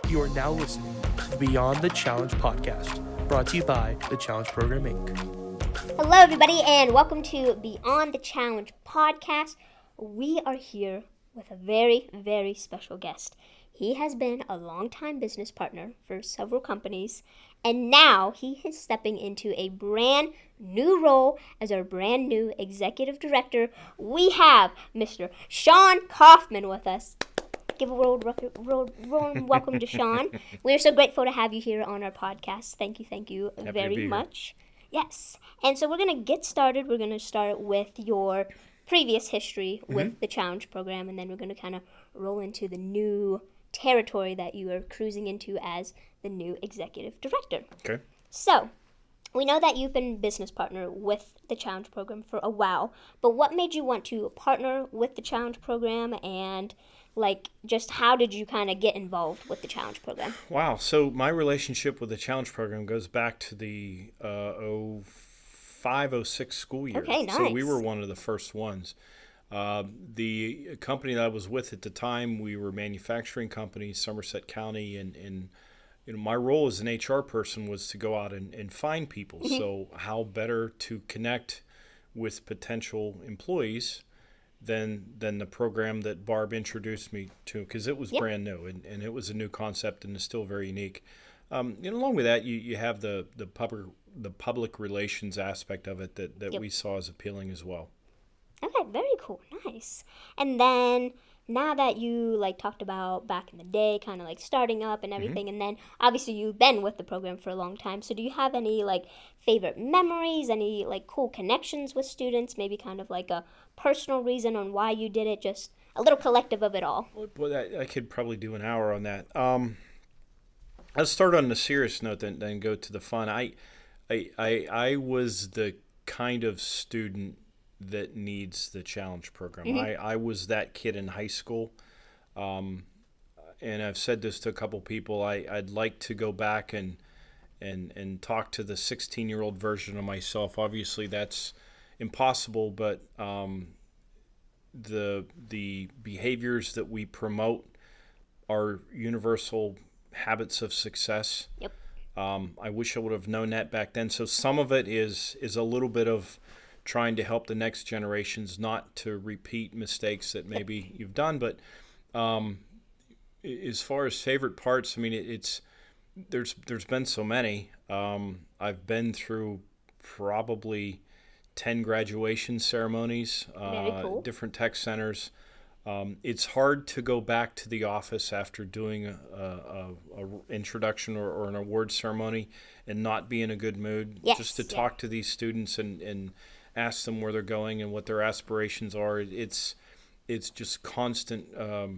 You are now listening to the Beyond the Challenge podcast, brought to you by the Challenge Program, Inc. Hello, everybody, and welcome to Beyond the Challenge podcast. We are here with a very, very special guest. He has been a longtime business partner for several companies, and now he is stepping into a brand new role as our brand new Executive Director. We have Mr. Shawn Kaufman with us. Give a warm welcome to Shawn. We're so grateful to have you here on our podcast. Thank you very much. Yes. And so we're going to get started. We're going to start with your previous history with the Challenge Program, and then we're going to kind of roll into the new territory that you are cruising into as the new Executive Director. Okay. So, we know that you've been business partner with the Challenge Program for a while, but what made you want to partner with the Challenge Program, and just how did you kind of get involved with the Challenge Program? Wow. So my relationship with the Challenge Program goes back to the 05-06 school year. Okay, nice. So we were one of the first ones. The company that I was with at the time, we were a manufacturing company, Somerset County, and my role as an HR person was to go out and find people. So how better to connect with potential employees than the program that Barb introduced me to, because it was brand new and it was a new concept and is still very unique. And along with that, you have the public relations aspect of it that we saw as appealing as well. Okay, very cool, nice. And then now that you talked about back in the day, kind of starting up and everything, and then obviously you've been with the program for a long time. So do you have any favorite memories, any cool connections with students, maybe kind of a personal reason on why you did it, just a little collective of it all? Well, I could probably do an hour on that. Let's start on the serious note, then go to the fun. I was the kind of student that needs the Challenge Program. I was that kid in high school, and I've said this to a couple people. I'd like to go back and talk to the 16-year-old version of myself. Obviously, that's impossible, but the behaviors that we promote are universal habits of success. Yep. I wish I would have known that back then. So some of it is a little bit of trying to help the next generations not to repeat mistakes that maybe you've done. But as far as favorite parts, I mean, there's been so many. I've been through probably 10 graduation ceremonies, Very cool. different tech centers. It's hard to go back to the office after doing a introduction or an award ceremony and not be in a good mood. Yes, just to talk to these students and ask them where they're going and what their aspirations are. It's just constant.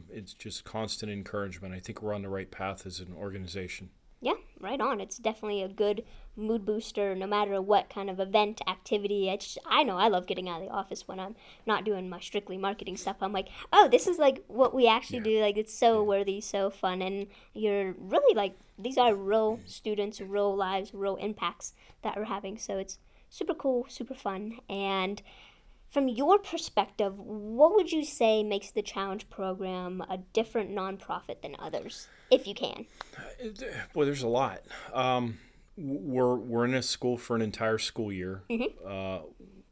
It's just constant encouragement. I think we're on the right path as an organization. Yeah, right on. It's definitely a good mood booster no matter what kind of event, activity. I know I love getting out of the office when I'm not doing my strictly marketing stuff. I'm like, oh, this is what we actually do. It's so worthy, so fun. And you're really these are real students, real lives, real impacts that we're having. So it's super cool, super fun. And from your perspective, what would you say makes the Challenge Program a different nonprofit than others, if you can? Boy, there's a lot. We're in a school for an entire school year.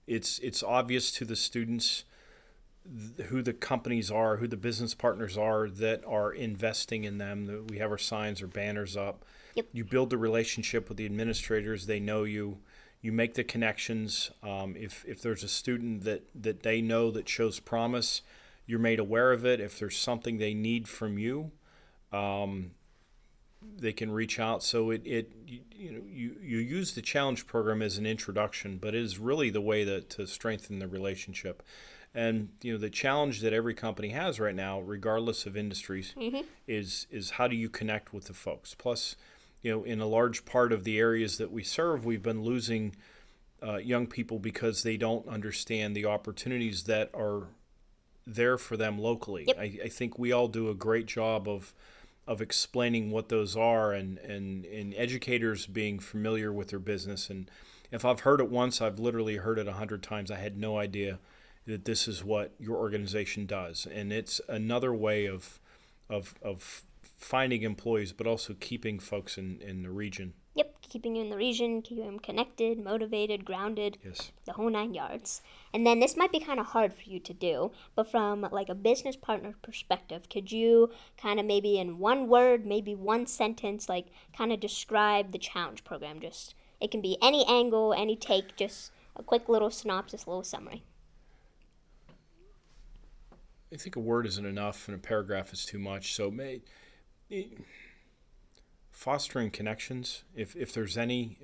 It's obvious to the students who the companies are, who the business partners are that are investing in them. We have our signs or banners up. Yep. You build the relationship with the administrators. They know you. You make the connections. If there's a student that they know that shows promise, you're made aware of it. If there's something they need from you, they can reach out. So you use the Challenge Program as an introduction, but it is really the way to strengthen the relationship. And the challenge that every company has right now, regardless of industries, is how do you connect with the folks? Plus, in a large part of the areas that we serve, we've been losing young people because they don't understand the opportunities that are there for them locally. Yep. I think we all do a great job of explaining what those are and educators being familiar with their business. And if I've heard it once, I've literally heard it 100 times. I had no idea that this is what your organization does. And it's another way of finding employees, but also keeping folks in the region. Yep, keeping you in the region, keeping them connected, motivated, grounded, Yes. the whole 9 yards. And then this might be kind of hard for you to do, but from like a business partner perspective, could you kind of maybe in one word, maybe one sentence, like kind of describe the challenge program? Just, it can be any angle, any take, just a quick little synopsis, a little summary. I think a word isn't enough and a paragraph is too much. So fostering connections. If there's anything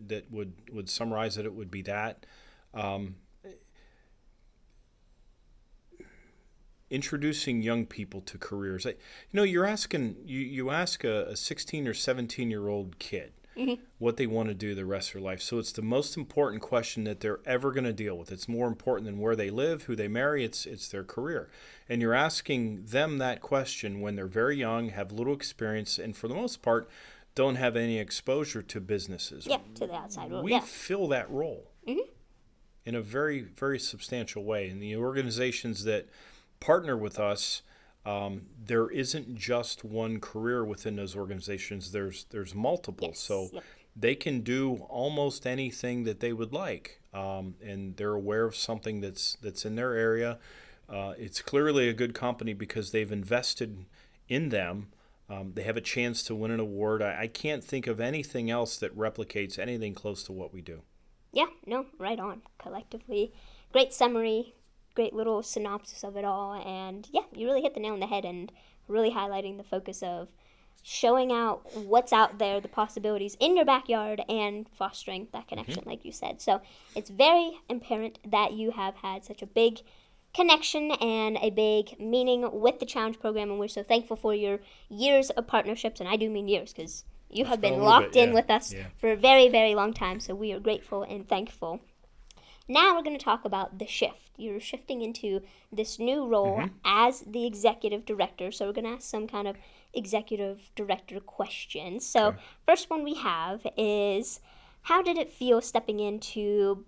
that would summarize it, it would be that. Introducing young people to careers. You ask a 16 or 17-year-old kid what they want to do the rest of their life. So it's the most important question that they're ever going to deal with. It's more important than where they live, who they marry. It's their career. And you're asking them that question when they're very young, have little experience, and for the most part, don't have any exposure to businesses. Yep, to the outside world. We Yeah. fill that role in a very, very substantial way. And the organizations that partner with us, there isn't just one career within those organizations. There's multiple. Yes. So Yep. they can do almost anything that they would like, and they're aware of something that's in their area. It's clearly a good company because they've invested in them. They have a chance to win an award. I can't think of anything else that replicates anything close to what we do. Yeah, no, right on. Collectively, great summary, great little synopsis of it all. And yeah, you really hit the nail on the head and really highlighting the focus of showing out what's out there, the possibilities in your backyard, and fostering that connection, like you said. So it's very apparent that you have had such a big connection and a big meaning with the challenge program, and we're so thankful for your years of partnerships, and I do mean years because you have been locked in with us for a very, very long time, so we are grateful and thankful. Now we're going to talk about the shift. You're shifting into this new role as the executive director, so we're going to ask some kind of executive director questions. So first one we have is, how did it feel stepping into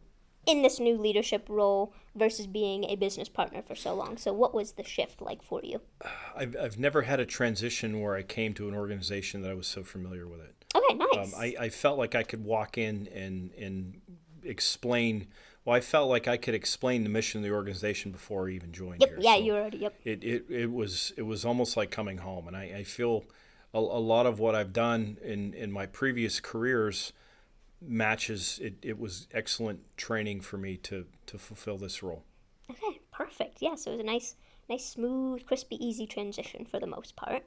in this new leadership role versus being a business partner for so long? So what was the shift like for you? I've never had a transition where I came to an organization that I was so familiar with it. Okay, nice. I felt like I could walk in and explain. Well, I felt like I could explain the mission of the organization before I even joined here. Yeah, So you already. Yep. it was almost like coming home, and I feel a lot of what I've done in my previous careers matches. It was excellent training for me to fulfill this role. Okay, perfect. Yeah, so it was a nice, smooth, crispy, easy transition for the most part.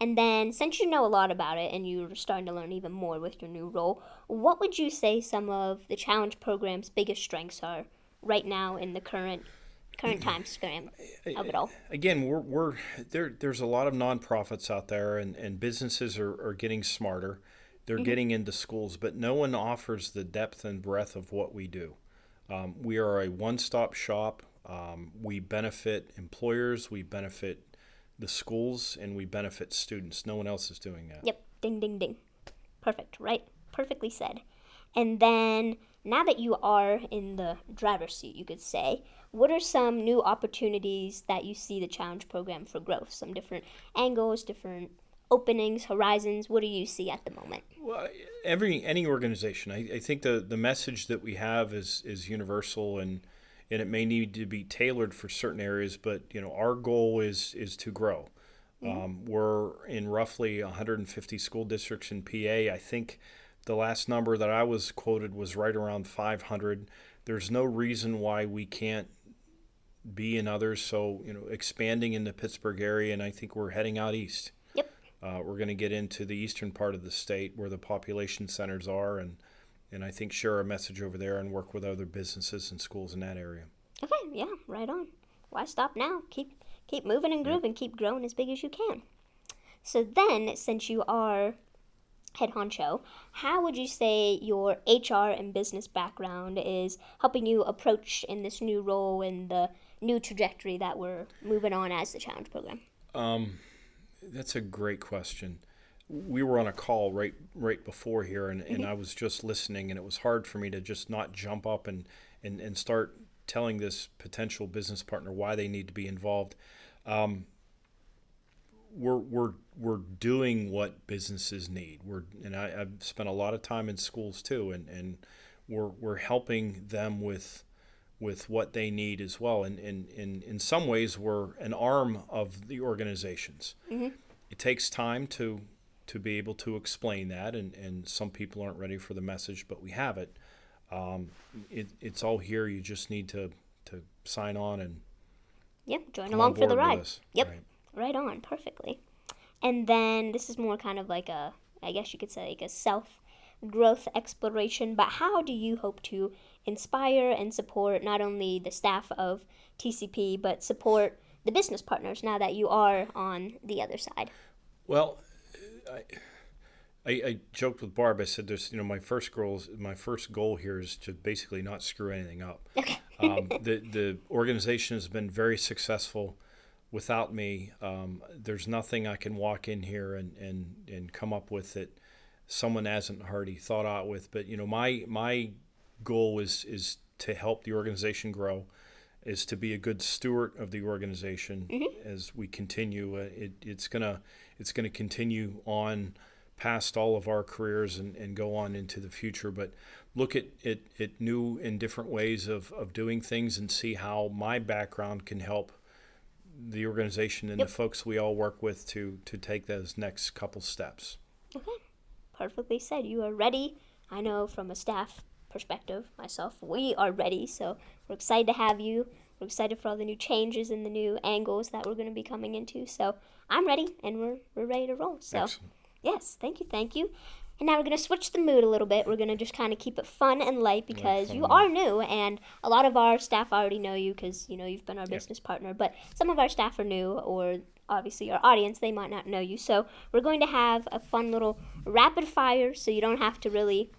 And then, since you know a lot about it and you're starting to learn even more with your new role, what would you say some of the challenge program's biggest strengths are right now in the current time span of it all? Again, we're there. There's a lot of nonprofits out there, and businesses are getting smarter. They're getting into schools, but no one offers the depth and breadth of what we do. We are a one-stop shop. We benefit employers, we benefit the schools, and we benefit students. No one else is doing that. Yep, ding, ding, ding. Perfect, right? Perfectly said. And then, now that you are in the driver's seat, you could say, what are some new opportunities that you see the challenge program for growth? Some different angles, different openings, horizons. What do you see at the moment? Well, any organization, I think the message that we have is universal, and it may need to be tailored for certain areas, but our goal is to grow. We're in roughly 150 school districts in PA. I think the last number that I was quoted was right around 500. There's no reason why we can't be in others. So expanding in the Pittsburgh area, and I think we're heading out east. Yep. We're going to get into the eastern part of the state where the population centers are, and I think share our message over there and work with other businesses and schools in that area. Okay, yeah, right on. Why stop now? Keep moving and grooving, keep growing as big as you can. So then, since you are head honcho, how would you say your HR and business background is helping you approach in this new role and the new trajectory that we're moving on as the challenge program? That's a great question. We were on a call right before here, and I was just listening, and it was hard for me to just not jump up and start telling this potential business partner why they need to be involved. we're doing what businesses need. I've spent a lot of time in schools too, and we're helping them with what they need as well. And in some ways, we're an arm of the organizations. Mm-hmm. It takes time to be able to explain that, and some people aren't ready for the message, but we have it. It's all here. You just need to sign on and join along for the ride. Yep, Right. right on, perfectly. And then this is more kind of like I guess you could say like a self-growth exploration, but how do you hope to inspire and support not only the staff of TCP, but support the business partners now that you are on the other side? Well, I joked with Barb. I said, "There's, my first goal here is to basically not screw anything up." Okay. The organization has been very successful without me. There's nothing I can walk in here and come up with that someone hasn't already thought out with. But my goal is to help the organization grow, is to be a good steward of the organization as we continue. It's gonna continue on past all of our careers and go on into the future, but look at new and different ways of doing things and see how my background can help the organization and the folks we all work with to take those next couple steps. Okay, perfectly said. You are ready. I know from a staff perspective, myself, we are ready, so we're excited to have you. We're excited for all the new changes and the new angles that we're going to be coming into, so I'm ready, and we're ready to roll. So. Excellent. Yes, thank you. And now we're going to switch the mood a little bit. We're going to just kind of keep it fun and light because you are new, and a lot of our staff already know you because, you've been our business partner. But some of our staff are new, or obviously our audience, they might not know you. So we're going to have a fun little rapid fire so you don't have to really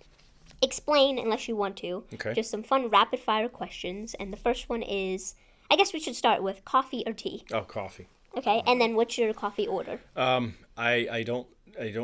explain unless you want to. Okay. Just some fun rapid fire questions. And the first one is, I guess we should start with coffee or tea. Oh, coffee. Okay, and then what's your coffee order? I don't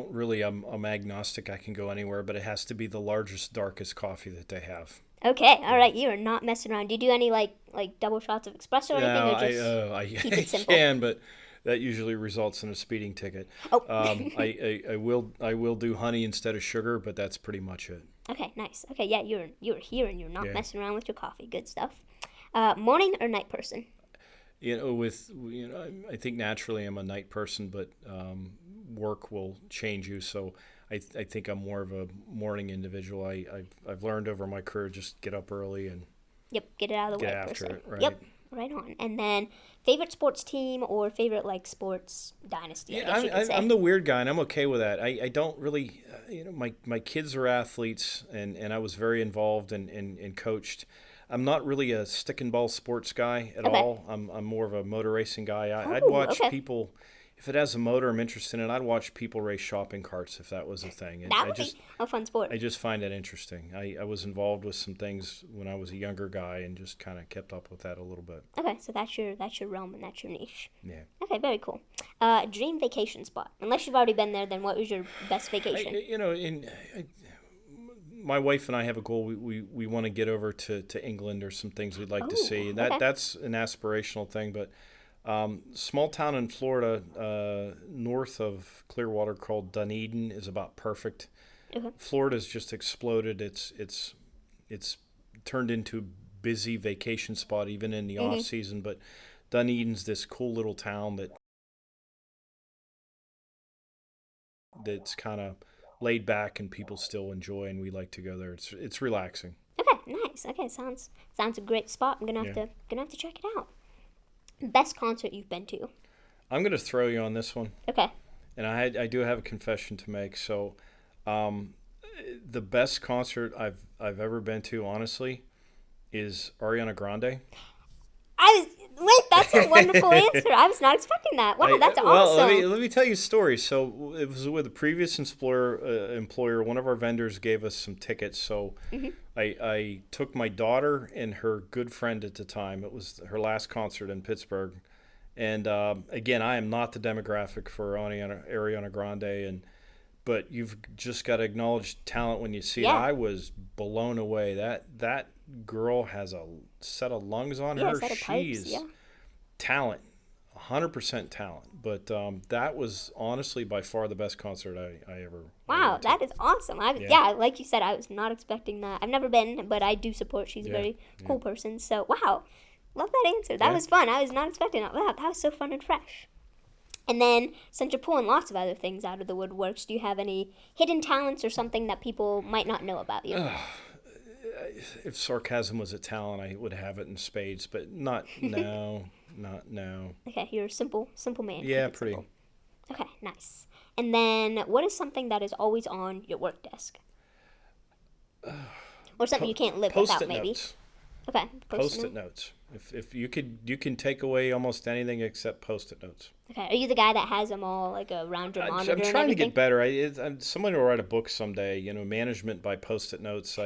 really. I'm agnostic. I can go anywhere, but it has to be the largest, darkest coffee that they have. Okay, all right. You are not messing around. Do you do any like double shots of espresso or anything, or just keep it simple? I can, but that usually results in a speeding ticket. Oh. I will do honey instead of sugar, but that's pretty much it. Okay, nice. Okay, yeah, you're here and you're not messing around with your coffee. Good stuff. Morning or night person? I think naturally I'm a night person, but work will change you. So I think I'm more of a morning individual. I've learned over my career just get up early and get it out of the way. Get after it. Right. Yep, right on. And then favorite sports team or favorite sports dynasty? I'm the weird guy, and I'm okay with that. I don't really, my kids are athletes, and I was very involved and coached. I'm not really a stick and ball sports guy at all. I'm more of a motor racing guy. I'd watch people, if it has a motor I'm interested in, I'd watch people race shopping carts if that was a thing. And that would be a fun sport. I just find that interesting. I was involved with some things when I was a younger guy and just kind of kept up with that a little bit. Okay, so that's your realm and that's your niche. Yeah. Okay, very cool. Dream vacation spot. Unless you've already been there, then what was your best vacation? My wife and I have a goal. We want to get over to England or some things we'd like to see. And that's an aspirational thing. But small town in Florida, north of Clearwater, called Dunedin, is about perfect. Okay. Florida's just exploded. It's turned into a busy vacation spot even in the off season. But Dunedin's this cool little town that's kind of laid back and people still enjoy, and we like to go there. It's relaxing. Okay, nice. Okay, sounds a great spot. I'm gonna have to check it out. Best concert you've been to? I'm gonna throw you on this one. Okay. And I do have a confession to make. So, the best concert I've ever been to, honestly, is Ariana Grande. That's a wonderful answer. I was not expecting that. Wow, that's awesome. Well, let me tell you a story. So it was with a previous employer. One of our vendors gave us some tickets. So I took my daughter and her good friend at the time. It was her last concert in Pittsburgh. And again, I am not the demographic for Ariana Grande, but you've just got to acknowledge talent when you see it. I was blown away. That girl has a set of lungs on her. Set of pipes, She's talent 100% talent. But that was honestly by far the best concert I ever. Wow, that is awesome. Yeah. Like you said, I was not expecting that. I've never been, but I do support. She's a very cool person. So, wow. Love that answer. That was fun. I was not expecting that. Wow, that was so fun and fresh. And then, since you're pulling lots of other things out of the woodworks, do you have any hidden talents or something that people might not know about you? If sarcasm was a talent, I would have it in spades, but not no. Okay, you're a simple man. Yeah, Keep it pretty. simple. Okay, nice. And then, what is something that is always on your work desk? Or something you can't live without, Post-it maybe. notes. Okay, Post-it notes. If you can take away almost anything except Post-it notes. Okay, are you the guy that has them all like around your monitor I'm and trying to everything? get better. I'm someone will write a book someday. Management by Post-it notes.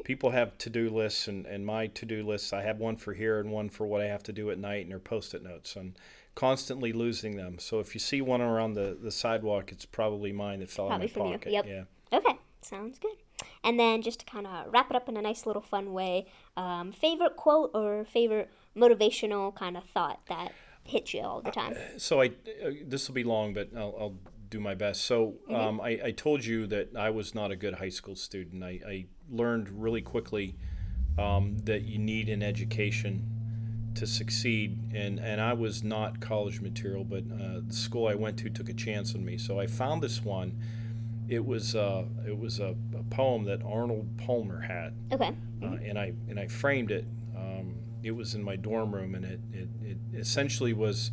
People have to-do lists, and my to-do lists. I have one for here and one for what I have to do at night, and they're Post-it notes. I'm constantly losing them. So if you see one around the sidewalk, it's probably mine that fell Probably in my from pocket. you. Yep. Yeah. Okay, sounds good. And then just to kind of wrap it up in a nice little fun way, favorite quote or favorite motivational kind of thought that hits you all the time? So this will be long, but I'll do my best. So I told you that I was not a good high school student. I learned really quickly that you need an education to succeed, and I was not college material, but the school I went to took a chance on me. So I found this one. It was a poem that Arnold Palmer had, Okay. and I framed it. It was in my dorm room, and it essentially was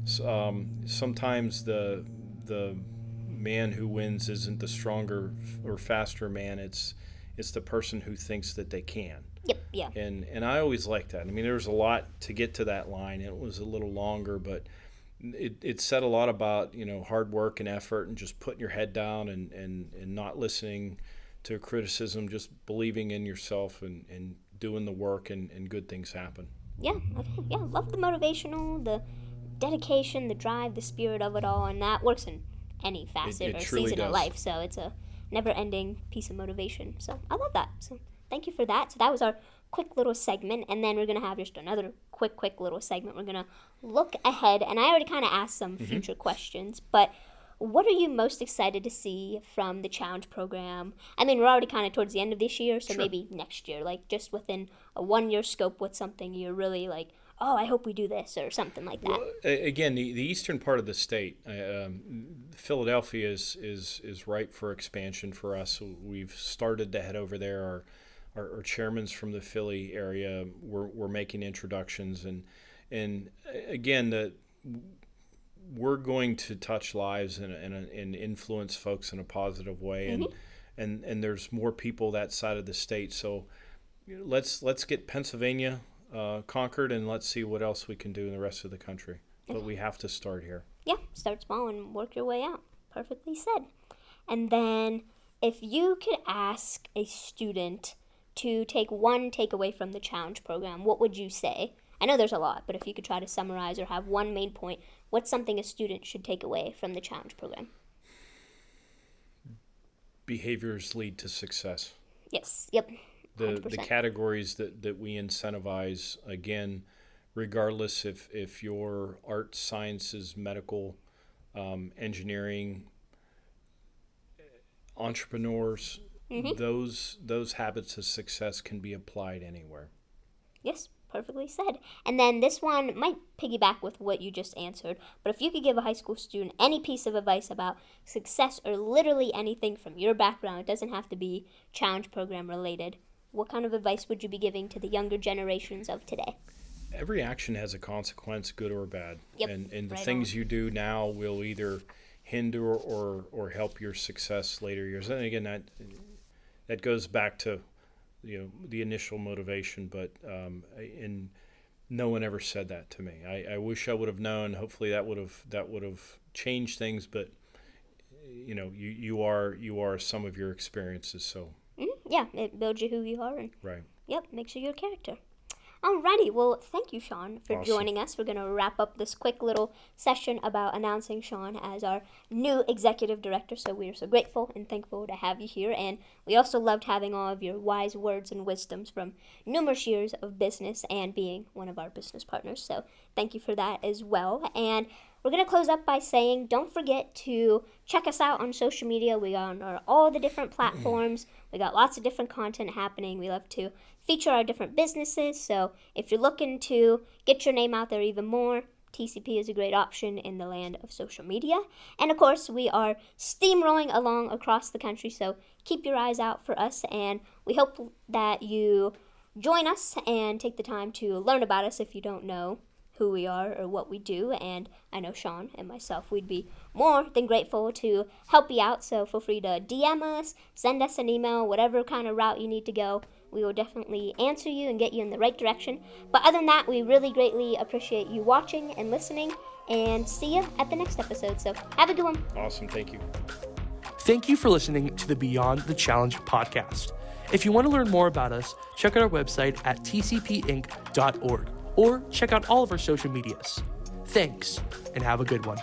sometimes the man who wins isn't the stronger or faster man. It's the person who thinks that they can. Yep. Yeah. And I always liked that. I mean, there was a lot to get to that line. It was a little longer, but it said a lot about hard work and effort and just putting your head down and not listening to criticism, just believing in yourself and doing the work, and good things happen. Yeah. Okay. Yeah. Love the motivational, the dedication, the drive, the spirit of it all, and that works in any facet It or truly season of does. life. So it's a never-ending piece of motivation. So I love that. So thank you for that. So that was our quick little segment, and then we're gonna have just another quick little segment. We're gonna look ahead, and I already kind of asked some future questions, but what are you most excited to see from the challenge program? I mean, we're already kind of towards the end of this year, so Sure. maybe next year, like just within a 1 year scope, what's something you're really like, oh, I hope we do this or something like that. Well, again, the eastern part of the state, Philadelphia is ripe for expansion for us. We've started to head over there. Our chairman's from the Philly area. We're making introductions, and again, we're going to touch lives and influence folks in a positive way, and there's more people that side of the state. So let's get Pennsylvania conquered, and let's see what else we can do in the rest of the country. But we have to start here. Yeah, start small and work your way out. Perfectly said. And then, if you could ask a student to take one takeaway from the challenge program, what would you say? I know there's a lot, but if you could try to summarize or have one main point, what's something a student should take away from the challenge program? Behaviors lead to success. Yes. Yep. The 100%. categories that we incentivize, again, regardless if you're arts, sciences, medical, engineering, entrepreneurs, those habits of success can be applied anywhere. Yes, perfectly said. And then this one might piggyback with what you just answered, but if you could give a high school student any piece of advice about success or literally anything from your background, it doesn't have to be challenge program related, what kind of advice would you be giving to the younger generations of today? Every action has a consequence, good or bad. Yep, And the right things you do now will either hinder or help your success later years. And again, that goes back to the initial motivation, but and no one ever said that to me. I wish I would have known. Hopefully that would have changed things, but you are some of your experiences. So Yeah, it builds you who you are, and right. yep, makes you your character. Alrighty, well, thank you, Shawn, for Awesome. joining us. We're going to wrap up this quick little session about announcing Shawn as our new executive director. So we are so grateful and thankful to have you here. And we also loved having all of your wise words and wisdoms from numerous years of business and being one of our business partners. So thank you for that as well. And we're going to close up by saying don't forget to check us out on social media. We are on all the different platforms. We got lots of different content happening. We love to feature our different businesses. So if you're looking to get your name out there even more, TCP is a great option in the land of social media. And of course, we are steamrolling along across the country. So keep your eyes out for us. And we hope that you join us and take the time to learn about us if you don't know who we are or what we do. And I know Shawn and myself, we'd be more than grateful to help you out. So feel free to DM us, send us an email, whatever kind of route you need to go. We will definitely answer you and get you in the right direction. But other than that, we really greatly appreciate you watching and listening, and see you at the next episode. So have a good one. Awesome. Thank you. Thank you for listening to the Beyond the Challenge podcast. If you want to learn more about us, check out our website at tcpinc.org or check out all of our social medias. Thanks, and have a good one.